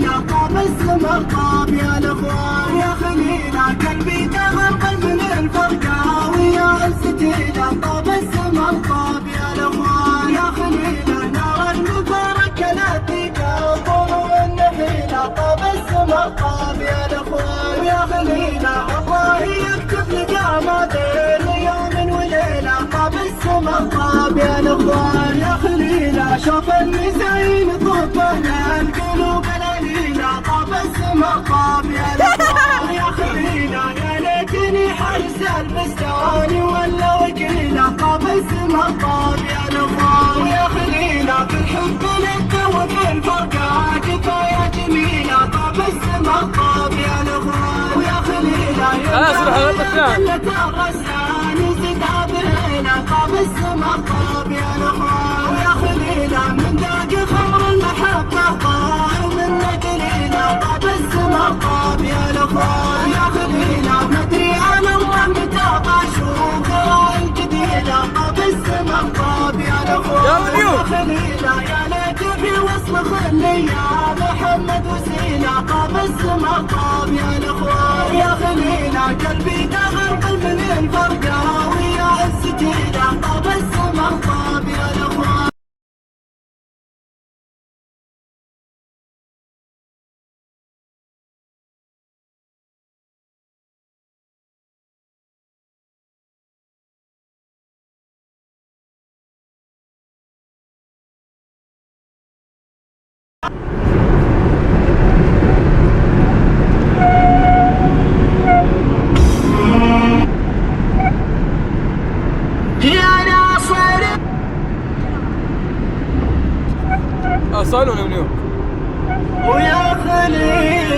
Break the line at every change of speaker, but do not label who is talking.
خلينا طاب السما طاب يا الاخوان يا خلينا قلبي تغرب من الفرقة ويا عزتنا طاب السما طاب يا الاخوان يا خلينا نار المبارك لا تقاوم والنخيلة طاب السما طاب يا الاخوان يا خلينا الله يكتب لقامات يوم وليلة طاب السما طاب يا الاخوان يا خلينا شوف المزاين طوفنا القلوب الأليلة طاب السما طاب يا الاخوان يا خلينا يا ليتني حرس البستان ولا وكيلة طاب السما طاب يا الاخوان يا خلينا في الحب لك وفي الفرقة كفاية جميلة طاب السما طاب يا الاخوان يا خلينا يا الرسان زدها بهنا طاب السما طاب يا الاخوان يا خلينا من ذاق خمر المحبة طار ومن قليلة طاب السما طاب يا الاخوان يا خلينا مدري انا الله متى بشوف غرائب جديدة طاب السما طاب يا الاخوان يا خلينا يا ليت في وصل خلية محمد وسيلة طاب السما طاب يا الاخوان يا خلينا قلبي تغرب من الفرقة ويا عزتنا طاب السما طاب يا الاخوان.
صالون منيو
ويا خليل